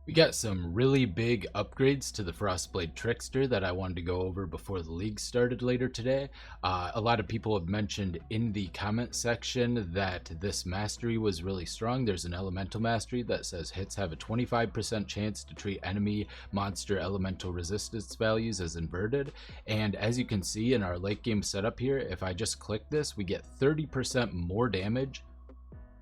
We got some really big upgrades to the Frost Blade Trickster that I wanted to go over before the league started later today. A lot of people have mentioned in the comment section that this mastery was really strong. There's an elemental mastery that says hits have a 25% chance to treat enemy monster elemental resistance values as inverted. And as you can see in our late game setup here, if I just click this, we get 30% more damage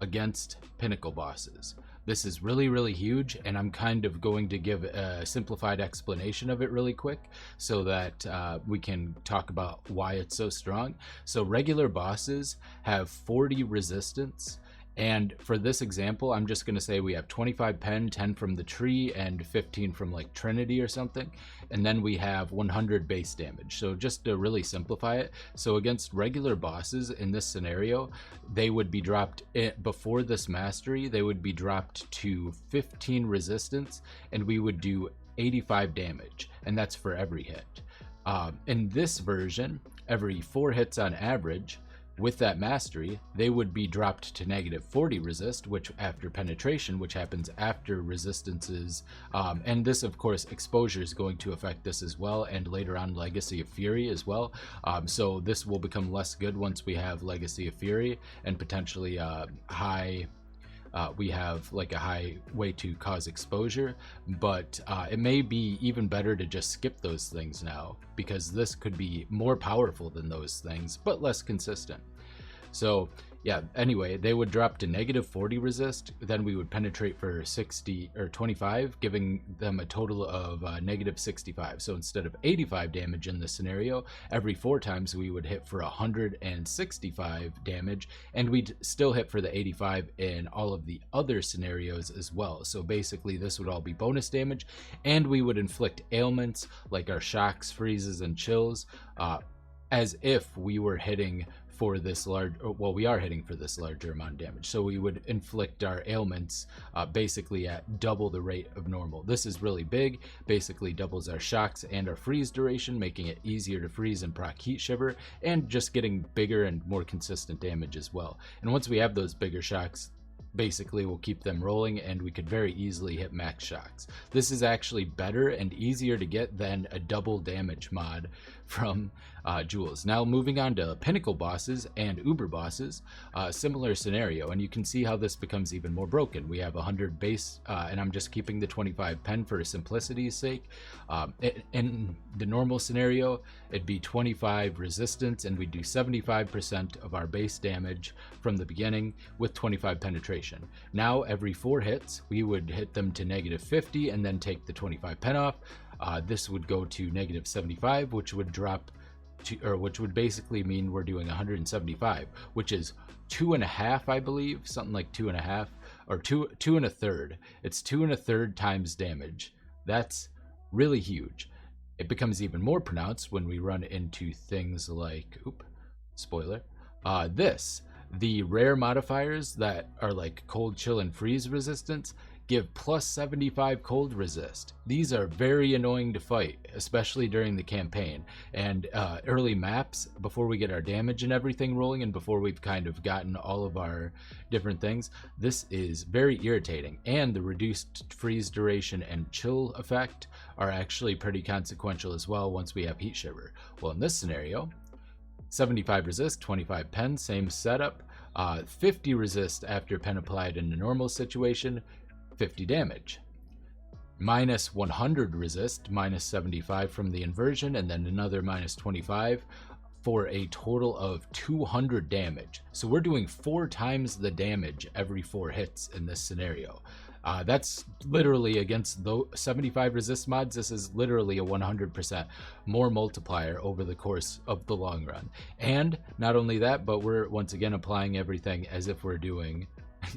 against pinnacle bosses. This is really huge, and I'm kind of going to give a simplified explanation of it really quick so that we can talk about why it's so strong. So regular bosses have 40 resistance, and for this example, I'm just going to say we have 25 pen, 10 from the tree, and 15 from like Trinity or something. And then we have 100 base damage. So just to really simplify it, so against regular bosses in this scenario, they would be dropped before this mastery, they would be dropped to 15 resistance, and we would do 85 damage. And that's for every hit. In this version, every 4 hits on average, with that mastery, they would be dropped to -40 resist, which after penetration, which happens after resistances, and this of course exposure is going to affect this as well, and later on Legacy of Fury as well. So this will become less good once we have Legacy of Fury and potentially high. We have like a high way to cause exposure, but it may be even better to just skip those things now, because this could be more powerful than those things, but less consistent. So yeah, anyway, they would drop to -40 resist, then we would penetrate for 60 or 25, giving them a total of -65. So instead of 85 damage in this scenario, every 4 times we would hit for 165 damage, and we'd still hit for the 85 in all of the other scenarios as well. So basically this would all be bonus damage, and we would inflict ailments like our shocks, freezes, and chills, as if we were hitting for this large, well, we are hitting for this larger amount of damage. So we would inflict our ailments basically at double the rate of normal. This is really big, basically doubles our shocks and our freeze duration, making it easier to freeze and proc heat shiver, and just getting bigger and more consistent damage as well. And once we have those bigger shocks, basically we'll keep them rolling, and we could very easily hit max shocks. This is actually better and easier to get than a double damage mod from Jules. Now moving on to pinnacle bosses and uber bosses, similar scenario, and you can see how this becomes even more broken. We have 100 base, and I'm just keeping the 25 pen for simplicity's sake. In the normal scenario, it'd be 25 resistance, and we'd do 75% of our base damage from the beginning with 25 penetration. Now every 4 hits, we would hit them to -50 and then take the 25 pen off. This would go to -75, which would drop to, or which would basically mean we're doing 175, which is 2.5, I believe, something like 2.5, or two and a third. It's 2 1/3 times damage. That's really huge. It becomes even more pronounced when we run into things like, spoiler, the rare modifiers that are like cold, chill, and freeze resistance give +75 cold resist. These are very annoying to fight, especially during the campaign and early maps, before we get our damage and everything rolling, and before we've kind of gotten all of our different things. This is very irritating, and the reduced freeze duration and chill effect are actually pretty consequential as well once we have heat shiver. Well, in this scenario, 75 resist, 25 pen, same setup, 50 resist after pen applied in a normal situation, 50 damage. -100 resist, -75 from the inversion, and then another -25 for a total of 200 damage. So we're doing 4 times the damage every 4 hits in this scenario. That's literally against the 75 resist mods. This is literally a 100% more multiplier over the course of the long run. And not only that, but we're once again applying everything as if we're doing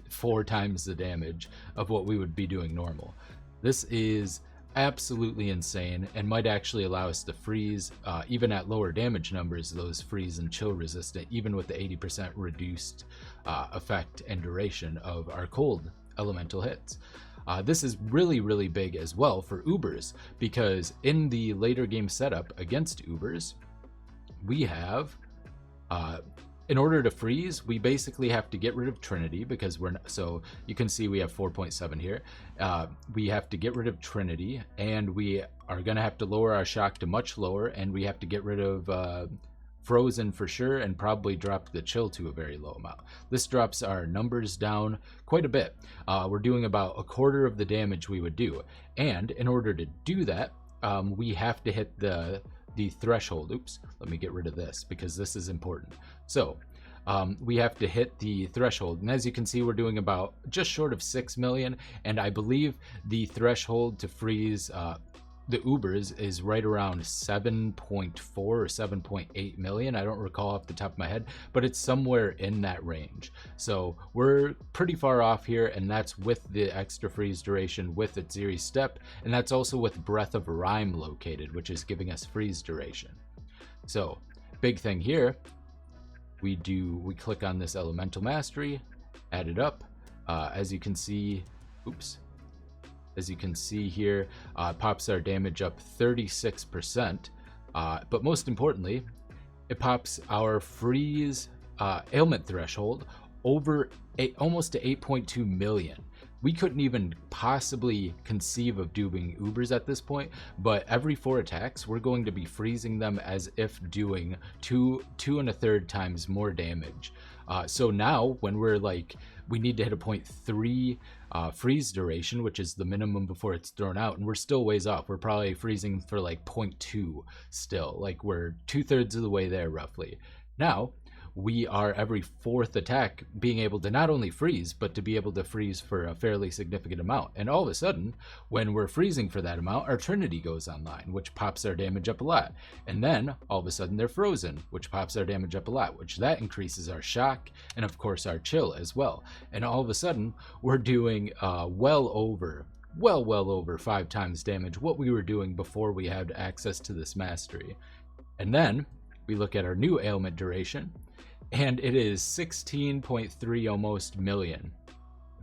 4 times the damage of what we would be doing normal. This is absolutely insane, and might actually allow us to freeze even at lower damage numbers, those freeze and chill resistant, even with the 80% reduced effect and duration of our cold elemental hits. This is really big as well for ubers, because in the later game setup against ubers, we have in order to freeze, we basically have to get rid of Trinity because so you can see we have 4.7 here. We have to get rid of Trinity, and we are going to have to lower our shock to much lower, and we have to get rid of Frozen for sure, and probably drop the chill to a very low amount. This drops our numbers down quite a bit. We're doing about a quarter of the damage we would do, and in order to do that, we have to hit the threshold. Oops, let me get rid of this because this is important. So we have to hit the threshold, and as you can see, we're doing about just short of 6 million, and I believe the threshold to freeze the Ubers is right around 7.4 or 7.8 million. I don't recall off the top of my head, but it's somewhere in that range. So we're pretty far off here, and that's with the extra freeze duration with its Zeri step, and that's also with Breath of Rhyme located, which is giving us freeze duration. So big thing here, we click on this elemental mastery, add it up. As you can see, as you can see here, pops our damage up 36%, but most importantly, it pops our freeze ailment threshold over almost to 8.2 million. We couldn't even possibly conceive of doing Ubers at this point, but every 4 attacks, we're going to be freezing them as if doing 2 1/3 times more damage. So now when we're like, we need to hit a 0.3 freeze duration, which is the minimum before it's thrown out, and we're still ways off. We're probably freezing for like 0.2 still, like we're 2/3 of the way there roughly. Now we are every 4th attack being able to not only freeze, but to be able to freeze for a fairly significant amount. And all of a sudden, when we're freezing for that amount, our Trinity goes online, which pops our damage up a lot. And then all of a sudden they're frozen, which pops our damage up a lot, which that increases our shock and of course our chill as well. And all of a sudden we're doing well over 5 times damage what we were doing before we had access to this mastery. And then we look at our new ailment duration, and it is 16.3 almost million.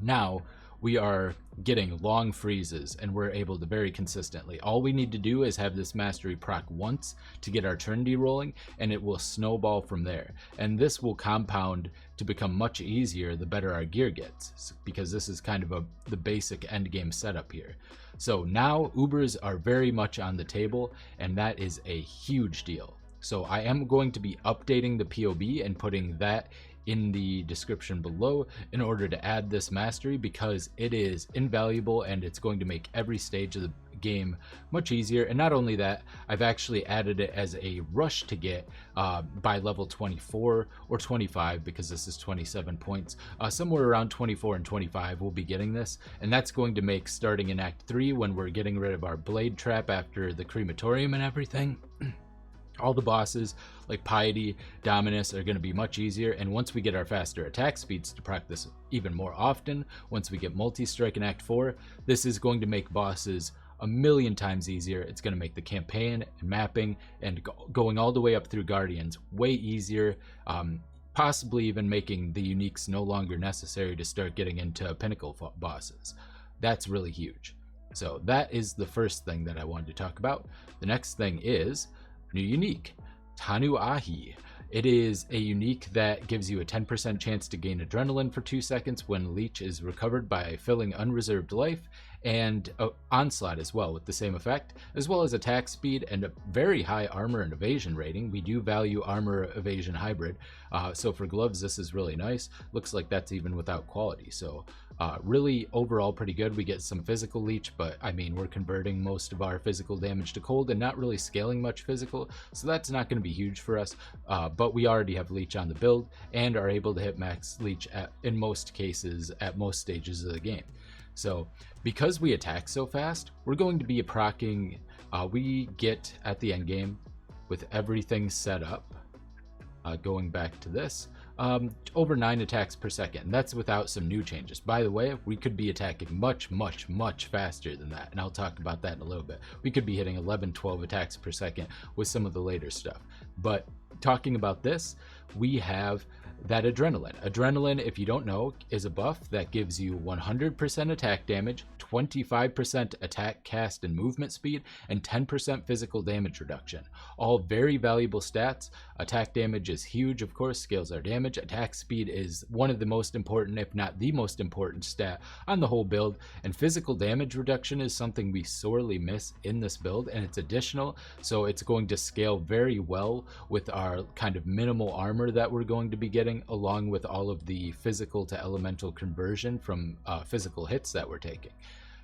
Now we are getting long freezes, and we're able to very consistently. All we need to do is have this mastery proc once to get our Trinity rolling, and it will snowball from there. And this will compound to become much easier the better our gear gets, because this is kind of the basic end game setup here. So now Ubers are very much on the table, and that is a huge deal. So I am going to be updating the POB and putting that in the description below in order to add this mastery, because it is invaluable and it's going to make every stage of the game much easier. And not only that, I've actually added it as a rush to get by level 24 or 25, because this is 27 points. Somewhere around 24 and 25 we'll be getting this, and that's going to make starting in Act 3 when we're getting rid of our blade trap after the crematorium and everything. All the bosses like Piety, Dominus are going to be much easier, and once we get our faster attack speeds to practice even more often, once we get multi-strike in Act 4, this is going to make bosses a million times easier. It's going to make the campaign and mapping and going all the way up through Guardians way easier, possibly even making the uniques no longer necessary to start getting into pinnacle bosses. That's really huge. So that is the first thing that I wanted to talk about. The next thing is new unique, Tanu Ahi. It is a unique that gives you a 10% chance to gain adrenaline for 2 seconds when Leech is recovered by filling unreserved life, and Onslaught as well with the same effect, as well as attack speed and a very high armor and evasion rating. We do value armor evasion hybrid, so for gloves this is really nice. Looks like that's even without quality, so really overall pretty good. We get some physical leech, but I mean we're converting most of our physical damage to cold and not really scaling much physical, so that's not going to be huge for us, but we already have leech on the build and are able to hit max leech in most cases at most stages of the game. So because we attack so fast, we're going to be proccing, we get at the end game with everything set up, going back to this, over 9 attacks per second. And that's without some new changes. By the way, we could be attacking much faster than that, and I'll talk about that in a little bit. We could be hitting 11-12 attacks per second with some of the later stuff. But talking about this, we have that adrenaline. Adrenaline, if you don't know, is a buff that gives you 100% attack damage, 25% attack, cast, and movement speed, and 10% physical damage reduction. All very valuable stats. Attack damage is huge, of course, scales our damage. Attack speed is one of the most important, if not the most important stat on the whole build. And physical damage reduction is something we sorely miss in this build, and it's additional, so it's going to scale very well with our kind of minimal armor that we're going to be getting, along with all of the physical to elemental conversion from physical hits that we're taking.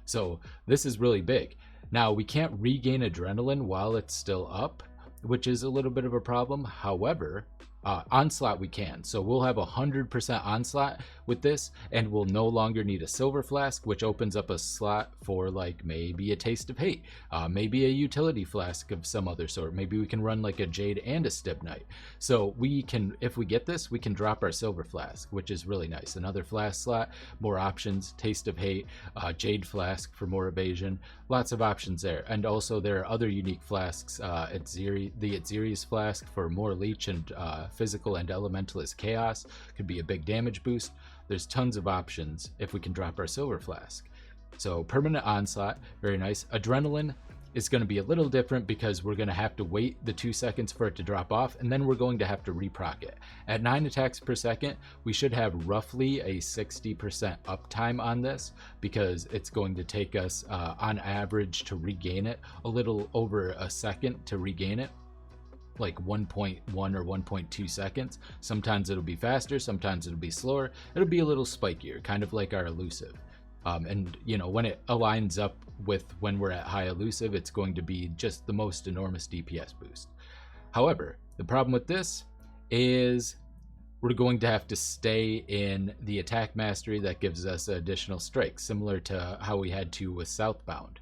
So this is really big. Now, we can't regain adrenaline while it's still up, which is a little bit of a problem. However, onslaught we can. So we'll have 100% onslaught with this, and we'll no longer need a silver flask, which opens up a slot for like maybe a taste of hate, maybe a utility flask of some other sort. Maybe we can run like a jade and a stibnite. So we can, if we get this, we can drop our silver flask, which is really nice. Another flask slot, more options, taste of hate, jade flask for more evasion, lots of options there. And also there are other unique flasks, the Atziri's flask for more leech and physical and elemental is chaos, could be a big damage boost. There's tons of options if we can drop our silver flask. So permanent onslaught, very nice. Adrenaline is going to be a little different because we're going to have to wait the 2 seconds for it to drop off, and then we're going to have to reproc it. At 9 attacks per second, we should have roughly a 60% uptime on this, because it's going to take us on average to regain it a little over a second to regain it, like 1.1 or 1.2 seconds. Sometimes it'll be faster, sometimes it'll be slower. It'll be a little spikier, kind of like our elusive. And you know, when it aligns up with when we're at high elusive, it's going to be just the most enormous DPS boost. However, the problem with this is we're going to have to stay in the attack mastery that gives us additional strikes, similar to how we had to with Southbound.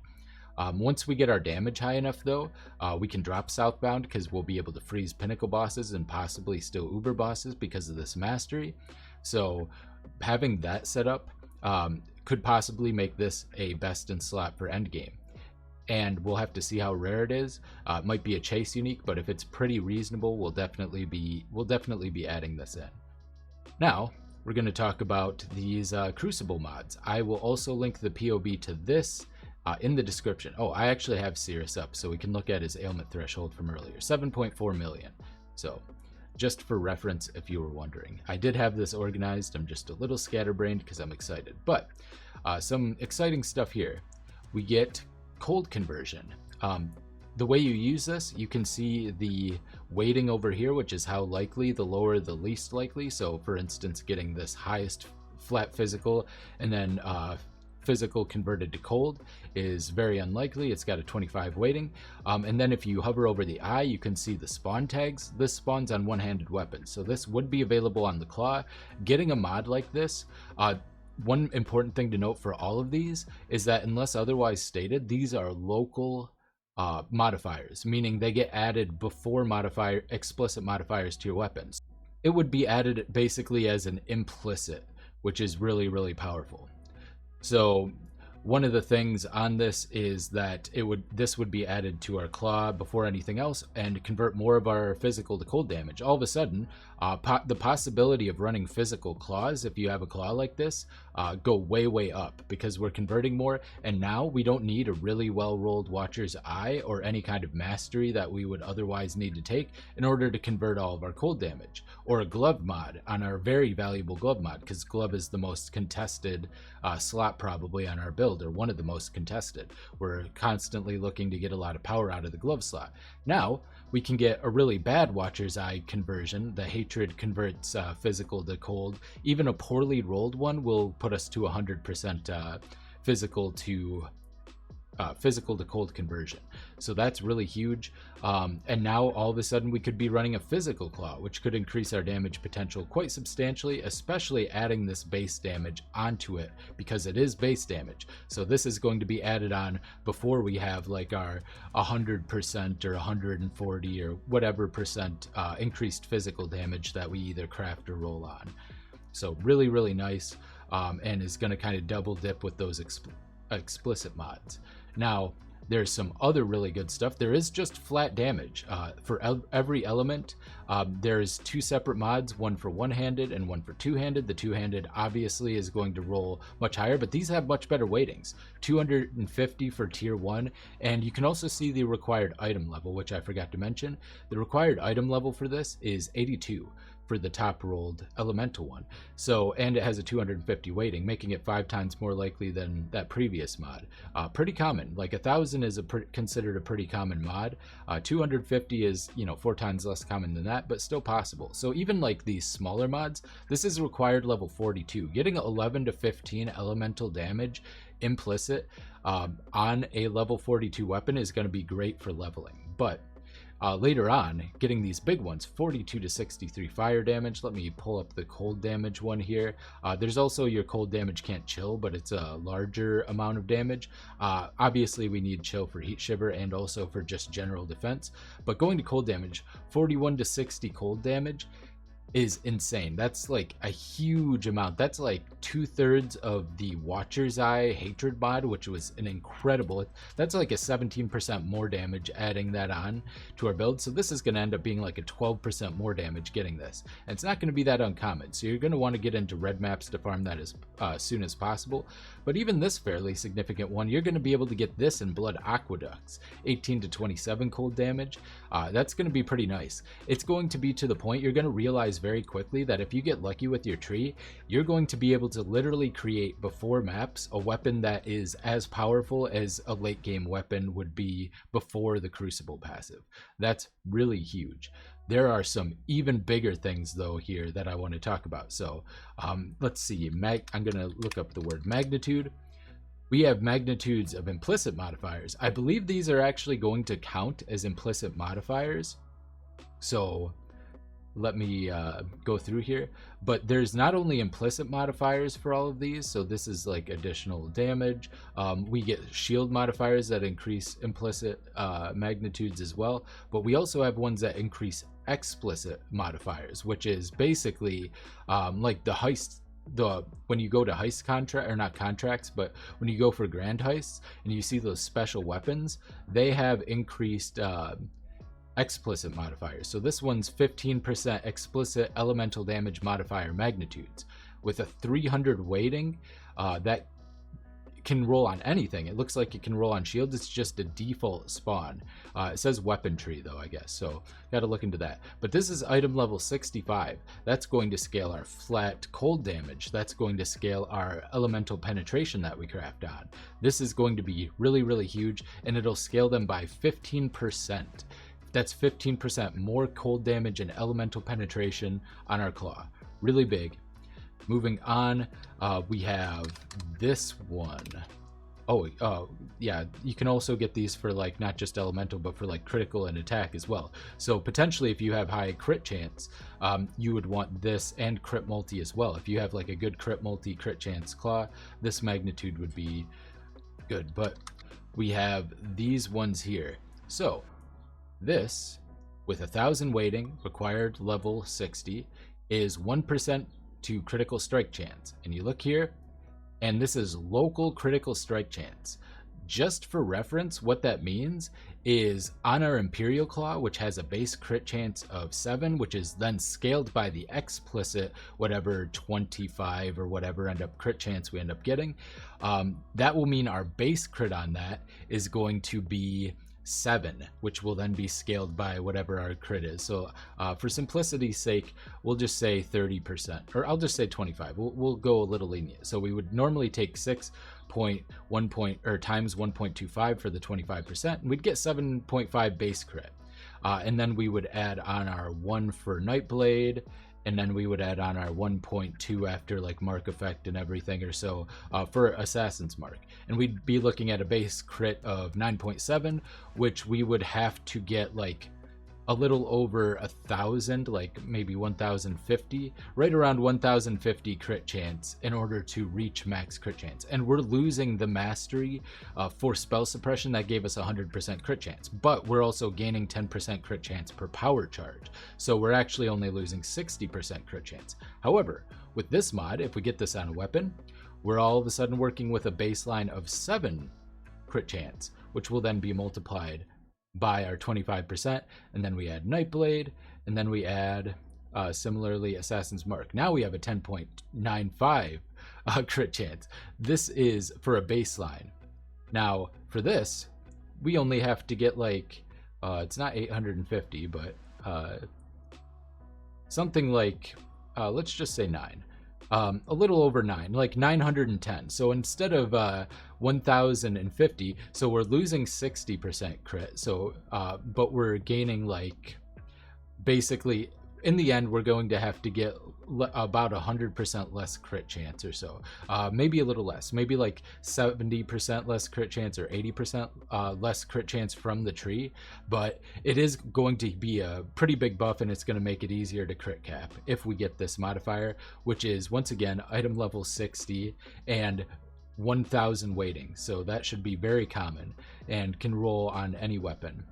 Once we get our damage high enough, though, we can drop Southbound, because we'll be able to freeze pinnacle bosses and possibly still uber bosses because of this mastery. So having that set up could possibly make this a best in slot for endgame. And we'll have to see how rare it is. It might be a chase unique, but if it's pretty reasonable, we'll definitely be adding this in. Now we're going to talk about these Crucible mods. I will also link the POB to this in the description. Oh, I actually have Cirrus up, so we can look at his ailment threshold from earlier, 7.4 million. So just for reference, if you were wondering, I did have this organized. I'm just a little scatterbrained because I'm excited. But some exciting stuff here. We get cold conversion. The way you use this, you can see the weighting over here, which is how likely, the lower the least likely. So for instance, getting this highest flat physical and then physical converted to cold is very unlikely. It's got a 25 weighting. And then if you hover over the eye, you can see the spawn tags. This spawns on one-handed weapons, so this would be available on the claw. Getting a mod like this, one important thing to note for all of these is that unless otherwise stated, these are local modifiers, meaning they get added before explicit modifiers to your weapons. It would be added basically as an implicit, which is really, really powerful. So one of the things on this is that this would be added to our claw before anything else and convert more of our physical to cold damage. All of a sudden, the possibility of running physical claws, if you have a claw like this, go way up, because we're converting more, and now we don't need a really well-rolled Watcher's Eye or any kind of mastery that we would otherwise need to take in order to convert all of our cold damage, or a glove mod on our very valuable glove mod, because glove is the most contested slot probably on our build, or one of the most contested. We're constantly looking to get a lot of power out of the glove slot. Now we can get a really bad Watcher's Eye conversion. The hatred converts physical to cold. Even a poorly rolled one will put us to 100% physical to cold conversion. So that's really huge. And now all of a sudden we could be running a physical claw, which could increase our damage potential quite substantially, especially adding this base damage onto it, because it is base damage. So this is going to be added on before we have like our 100% or 140 or whatever percent increased physical damage that we either craft or roll on. So really, really nice, and is going to kind of double dip with those explicit mods. Now, There's some other really good stuff. There is just flat damage for every element. There's 2 separate mods, one for one-handed and one for two-handed. The two-handed obviously is going to roll much higher, but these have much better weightings. 250 for tier 1, and you can also see the required item level, which I forgot to mention. The required item level for this is 82 for the top rolled elemental one. So, and it has a 250 weighting, making it 5 times more likely than that previous mod. Pretty common. Like 1000 is considered a pretty common mod. 250 is, 4 times less common than that, but still possible. So even like these smaller mods, this is required level 42. Getting 11 to 15 elemental damage implicit on a level 42 weapon is going to be great for leveling. But later on, getting these big ones, 42 to 63 fire damage. Let me pull up the cold damage one here. There's also your cold damage can't chill, but it's a larger amount of damage. Obviously, we need chill for heat shiver and also for just general defense. But going to cold damage, 41 to 60 cold damage is insane. That's like a huge amount. That's like 2/3 of the Watcher's Eye Hatred mod, which was an incredible. That's like a 17% more damage adding that on to our build. So this is going to end up being like a 12% more damage getting this. And it's not going to be that uncommon. So you're going to want to get into red maps to farm that as soon as possible. But even this fairly significant one, you're going to be able to get this in Blood Aqueducts, 18 to 27 cold damage. That's going to be pretty nice. It's going to be to the point you're going to realize very quickly that if you get lucky with your tree, you're going to be able to literally create before maps a weapon that is as powerful as a late game weapon would be before the Crucible passive. That's really huge. There are some even bigger things though here that I want to talk about. So let's see, I'm going to look up the word magnitude. We have magnitudes of implicit modifiers. I believe these are actually going to count as implicit modifiers. So let me go through here. But there's not only implicit modifiers for all of these, so this is like additional damage. We get shield modifiers that increase implicit magnitudes as well, but we also have ones that increase explicit modifiers, which is basically like the heist. When you go to heist contract, or not contracts, but when you go for grand heists and you see those special weapons, they have increased explicit modifiers. So this one's 15% explicit elemental damage modifier magnitudes with a 300 weighting that can roll on anything. It looks like it can roll on shields. It's just a default spawn. It says weapon tree though, I guess, so gotta look into that. But this is item level 65. That's going to scale our flat cold damage. That's going to scale our elemental penetration that we craft on. This is going to be really, really huge, and it'll scale them by 15%. That's 15% more cold damage and elemental penetration on our claw. Really big. Moving on, we have this one. Yeah, you can also get these for like not just elemental, but for like critical and attack as well. So potentially if you have high crit chance, you would want this and crit multi as well. If you have like a good crit multi, crit chance claw, this magnitude would be good. But we have these ones here. So this, with 1000 weighting, required level 60, is 1% to critical strike chance. And you look here, and this is local critical strike chance. Just for reference, what that means is on our Imperial Claw, which has a base crit chance of 7, which is then scaled by the explicit, whatever 25 or whatever crit chance we end up getting, that will mean our base crit on that is going to be 7, which will then be scaled by whatever our crit is. So for simplicity's sake, we'll just say 30%, or I'll just say 25. We'll go a little lenient. So we would normally take 6.1 or times 1.25 for the 25%, and we'd get 7.5 base crit. And then we would add on our 1 for Nightblade, and then we would add on our 1.2 after like mark effect and everything or so for Assassin's Mark. And we'd be looking at a base crit of 9.7, which we would have to get like a little over 1,000, like maybe 1,050, right around 1,050 crit chance in order to reach max crit chance. And we're losing the mastery for spell suppression that gave us 100% crit chance, but we're also gaining 10% crit chance per power charge. So we're actually only losing 60% crit chance. However, with this mod, if we get this on a weapon, we're all of a sudden working with a baseline of 7 crit chance, which will then be multiplied by our 25%, and then we add Nightblade, and then we add similarly Assassin's Mark. Now we have a 10.95 crit chance. This is for a baseline. Now for this, we only have to get like it's not 850, but something like let's just say 9. A little over 9, like 910. So instead of 1050, so we're losing 60% crit. So but we're gaining, like, basically in the end we're going to have to get about 100% less crit chance or so, maybe a little less, maybe like 70% less crit chance or 80% less crit chance from the tree, but it is going to be a pretty big buff, and it's going to make it easier to crit cap if we get this modifier, which is once again item level 60 and 1000 weighting. So that should be very common and can roll on any weapon,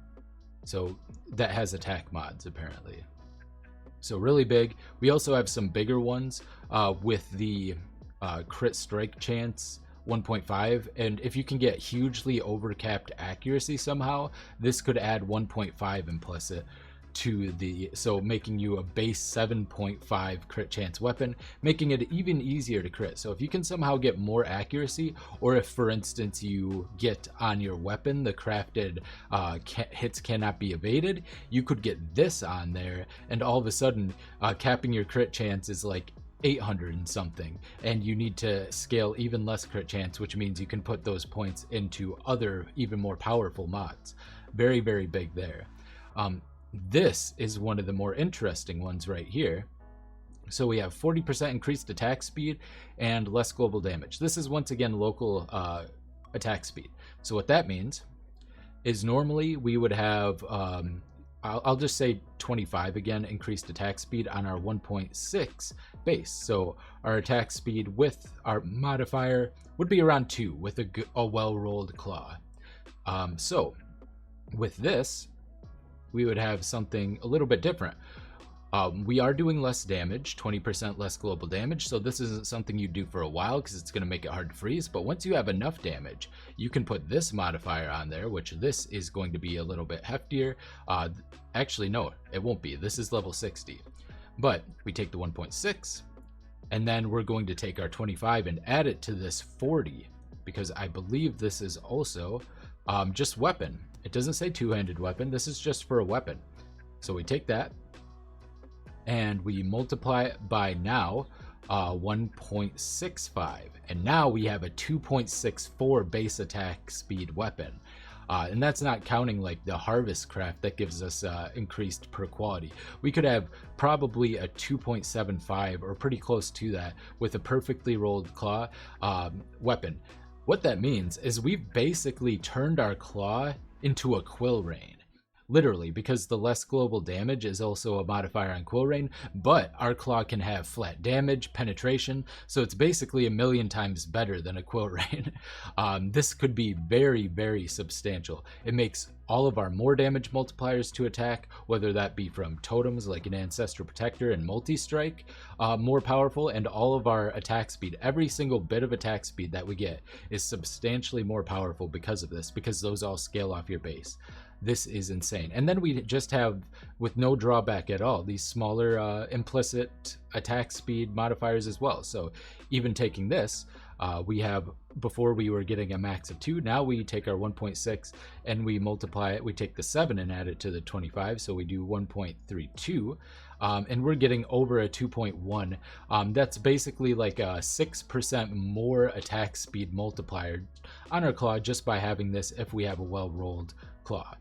so that has attack mods apparently. So really big. We also have some bigger ones with the crit strike chance 1.5, and if you can get hugely overcapped accuracy somehow, this could add 1.5 implicit to the, so making you a base 7.5 crit chance weapon, making it even easier to crit. So if you can somehow get more accuracy, or if for instance you get on your weapon the crafted hits cannot be evaded, you could get this on there, and all of a sudden capping your crit chance is like 800 and something, and you need to scale even less crit chance, which means you can put those points into other even more powerful mods. Very, very big there. This is one of the more interesting ones right here. So we have 40% increased attack speed and less global damage. This is once again local attack speed. So what that means is normally we would have, I'll just say 25 again, increased attack speed on our 1.6 base. So our attack speed with our modifier would be around 2 with a well-rolled claw. So with this, we would have something a little bit different. We are doing less damage, 20% less global damage, so this isn't something you do for a while because it's going to make it hard to freeze, but once you have enough damage, you can put this modifier on there, which this is going to be a little bit heftier. Actually, no, it won't be. This is level 60. But we take the 1.6, and then we're going to take our 25 and add it to this 40, because I believe this is also just weapon. It doesn't say two-handed weapon. This is just for a weapon. So we take that and we multiply it by now 1.65, and now we have a 2.64 base attack speed weapon. And that's not counting like the harvest craft that gives us increased per quality. We could have probably a 2.75 or pretty close to that with a perfectly rolled claw weapon. What that means is we've basically turned our claw into a quill rain, literally, because the less global damage is also a modifier on quill rain, but our claw can have flat damage, penetration, so it's basically a million times better than a quill rain. This could be very, very substantial. It makes all of our more damage multipliers to attack, whether that be from totems like an Ancestral Protector and multi-strike, more powerful, and all of our attack speed, every single bit of attack speed that we get is substantially more powerful because of this, because those all scale off your base. This is insane. And then we just have, with no drawback at all, these smaller implicit attack speed modifiers as well. So even taking this, we have, before we were getting a max of 2, now we take our 1.6 and we multiply it. We take the 7 and add it to the 25, so we do 1.32, and we're getting over a 2.1. That's basically like a 6% more attack speed multiplier on our claw just by having this if we have a well-rolled claw.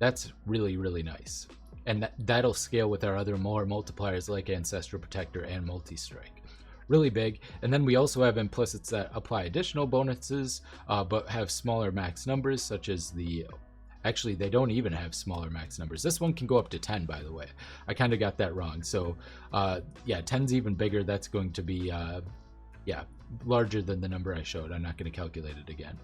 That's really, really nice. And that'll scale with our other more multipliers like Ancestral Protector and Multi-Strike. Really big. And then we also have implicits that apply additional bonuses, but have smaller max numbers, such as the... Actually, they don't even have smaller max numbers. This one can go up to 10, by the way. I kind of got that wrong. So, yeah, 10's even bigger. That's going to be, yeah, larger than the number I showed. I'm not going to calculate it again.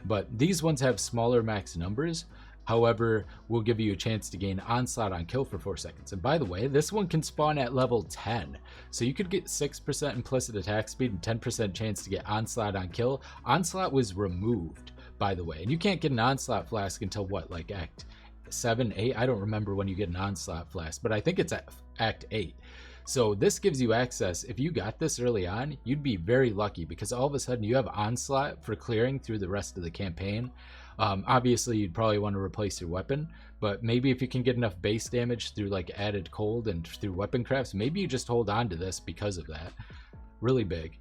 But these ones have smaller max numbers. However, we'll give you a chance to gain Onslaught on kill for 4 seconds. And by the way, this one can spawn at level 10. So you could get 6% implicit attack speed and 10% chance to get Onslaught on kill. Onslaught was removed by the way. And you can't get an Onslaught Flask until what, like Act 7, 8? I don't remember when you get an Onslaught Flask, but I think it's at Act 8. So this gives you access. If you got this early on, you'd be very lucky, because all of a sudden you have Onslaught for clearing through the rest of the campaign. Obviously, you'd probably want to replace your weapon, but maybe if you can get enough base damage through like added cold and through weapon crafts, maybe you just hold on to this because of that. Really big.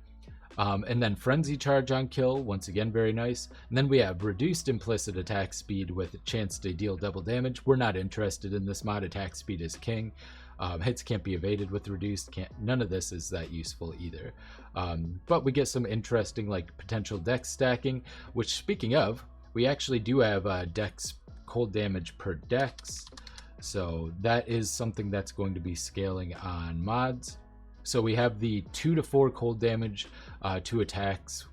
And then Frenzy Charge on kill, once again, very nice. And then we have reduced implicit attack speed with a chance to deal double damage. We're not interested in this mod. Attack speed is king. Hits can't be evaded with reduced. None of this is that useful either. But we get some interesting like potential dex stacking, which, speaking of, we actually do have dex cold damage per dex. So that is something that's going to be scaling on mods. So we have the 2 to 4 cold damage to attacks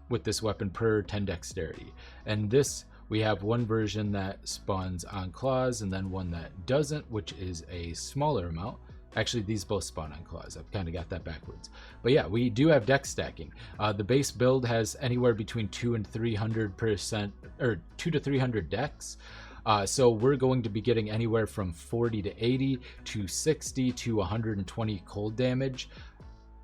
with this weapon per 10 dexterity. And this, we have one version that spawns on claws and then one that doesn't, which is a smaller amount. Actually, these both spawn on claws. I've kind of got that backwards. But yeah, we do have dex stacking. The base build has anywhere between 2 and 300%, or 2 to 300 dex. So we're going to be getting anywhere from 40 to 80 to 60 to 120 cold damage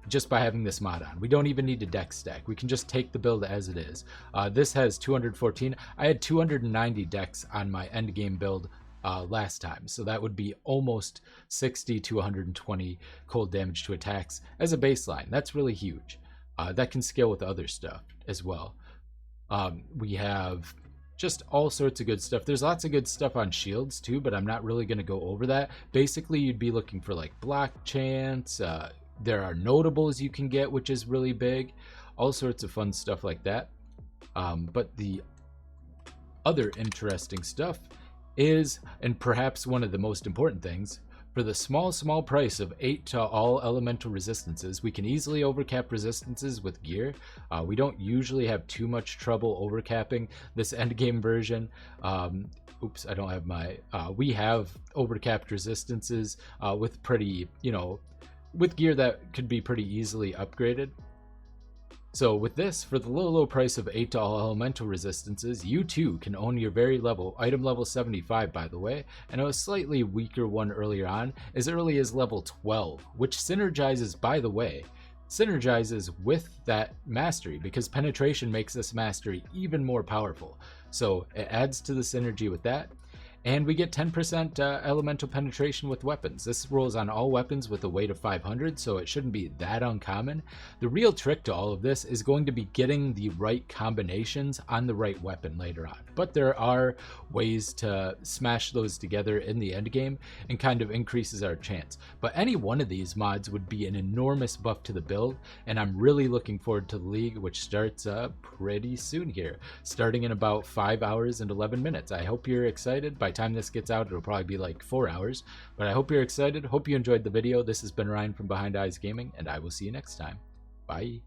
just by having this mod on. We don't even need to dex stack. We can just take the build as it is. This has 214. I had 290 dex on my end game build last time, so that would be almost 60 to 120 cold damage to attacks as a baseline. That's really huge. That can scale with other stuff as well. We have just all sorts of good stuff. There's lots of good stuff on shields too, but I'm not really going to go over that. Basically, you'd be looking for like block chance. There are notables you can get, which is really big. All sorts of fun stuff like that. But the other interesting stuff is, and perhaps one of the most important things, for the small price of 8 to all elemental resistances, we can easily overcap resistances with gear. We don't usually have too much trouble overcapping this endgame version. Oops, I don't have my... we have overcapped resistances with pretty, with gear that could be pretty easily upgraded. So with this, for the low price of 8 to all elemental resistances, you too can own your very item level 75, by the way, and a slightly weaker one earlier on, as early as level 12, which synergizes, by the way, with that mastery, because penetration makes this mastery even more powerful. So it adds to the synergy with that. And we get 10% elemental penetration with weapons. This rolls on all weapons with a weight of 500, so it shouldn't be that uncommon. The real trick to all of this is going to be getting the right combinations on the right weapon later on. But there are ways to smash those together in the end game and kind of increases our chance. But any one of these mods would be an enormous buff to the build, and I'm really looking forward to the League, which starts pretty soon here, starting in about 5 hours and 11 minutes. I hope you're excited. By the time this gets out, it'll probably be like 4 hours, but I hope you're excited. Hope you enjoyed the video. This has been Ryan from Behind Eyes Gaming, and I will see you next time. Bye.